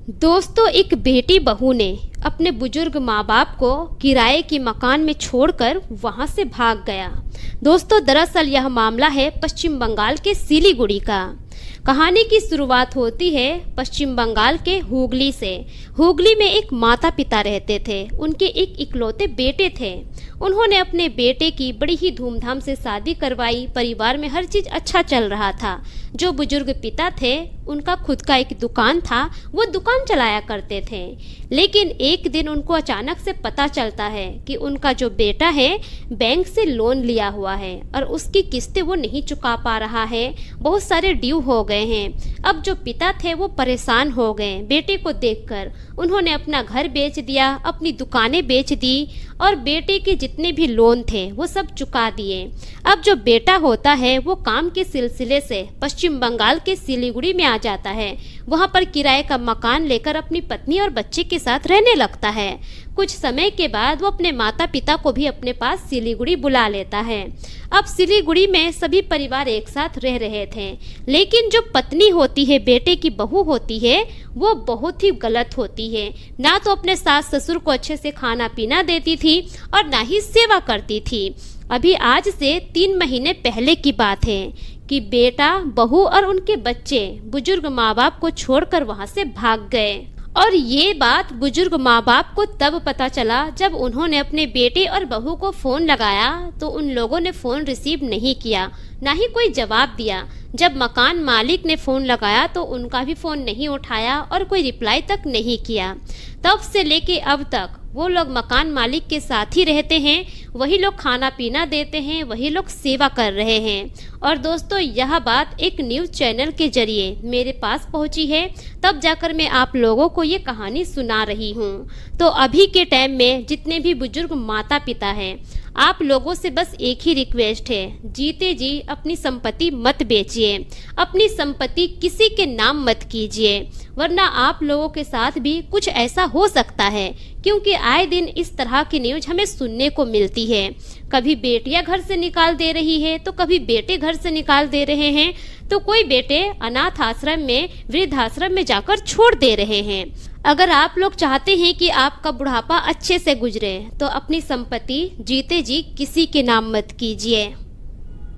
दोस्तों, एक बेटी बहू ने अपने बुजुर्ग माँ बाप को किराए की मकान में छोड़कर वहां से भाग गया। दोस्तों, दरअसल यह मामला है पश्चिम बंगाल के सिलीगुड़ी का। कहानी की शुरुआत होती है पश्चिम बंगाल के हुगली से। हुगली में एक माता पिता रहते थे। उनके एक इकलौते बेटे थे। उन्होंने अपने बेटे की बड़ी ही धूमधाम से शादी करवाई। परिवार में हर चीज अच्छा चल रहा था। जो बुजुर्ग पिता थे, उनका खुद का एक दुकान था, वो दुकान चलाया करते थे। लेकिन एक दिन उनको अचानक से पता चलता है कि उनका जो बेटा है बैंक से लोन लिया हुआ है और उसकी किस्तें वो नहीं चुका पा रहा है। बहुत सारे ड्यू हो गए हैं। अब जो पिता थे वो परेशान हो गए बेटे को देखकर। उन्होंने अपना घर बेच दिया, अपनी दुकानें बेच दी और बेटे के जितने भी लोन थे वो सब चुका दिए। अब जो बेटा होता है वो काम के सिलसिले से पश्चिम बंगाल के सिलीगुड़ी में आ जाता है। वहाँ पर किराए का मकान लेकर अपनी पत्नी और बच्चे के साथ रहने लगता है। कुछ समय के बाद वो अपने माता पिता को भी अपने पास सिलीगुड़ी बुला लेता है। अब सिलीगुड़ी में सभी परिवार एक साथ रह रहे थे, लेकिन जो पत्नी होती है, बेटे की बहू होती है, वो बहुत ही गलत होती है। ना तो अपने सास ससुर को अच्छे से खाना पीना देती थी और ना ही सेवा करती थी। अभी आज से 3 महीने पहले की बात है कि बेटा, बहू और उनके बच्चे बुजुर्ग माँ बाप को छोड़कर वहाँ से भाग गए। और ये बात बुजुर्ग माँ बाप को तब पता चला जब उन्होंने अपने बेटे और बहू को फोन लगाया तो उन लोगों ने फोन रिसीव नहीं किया, ना ही कोई जवाब दिया। जब मकान मालिक ने फोन लगाया तो उनका भी फोन नहीं उठाया और कोई रिप्लाई तक नहीं किया। तब से लेके अब तक वो लोग मकान मालिक के साथ ही रहते हैं। वही लोग खाना पीना देते हैं, वही लोग सेवा कर रहे हैं। और दोस्तों, यह बात एक न्यूज़ चैनल के जरिए मेरे पास पहुंची है, तब जाकर मैं आप लोगों को ये कहानी सुना रही हूँ। तो अभी के टाइम में जितने भी बुजुर्ग माता पिता हैं, आप लोगों से बस एक ही रिक्वेस्ट है, जीते जी अपनी संपत्ति मत बेचिए, अपनी संपत्ति किसी के नाम मत कीजिए, वरना आप लोगों के साथ भी कुछ ऐसा हो सकता है। क्योंकि आए दिन इस तरह की न्यूज हमें सुनने को मिलती है। कभी बेटियां घर से निकाल दे रही है तो कभी बेटे घर से निकाल दे रहे हैं, तो कोई बेटे अनाथ आश्रम में, वृद्धाश्रम में जाकर छोड़ दे रहे हैं। अगर आप लोग चाहते हैं कि आपका बुढ़ापा अच्छे से गुजरे तो अपनी संपत्ति जीते जी किसी के नाम मत कीजिए।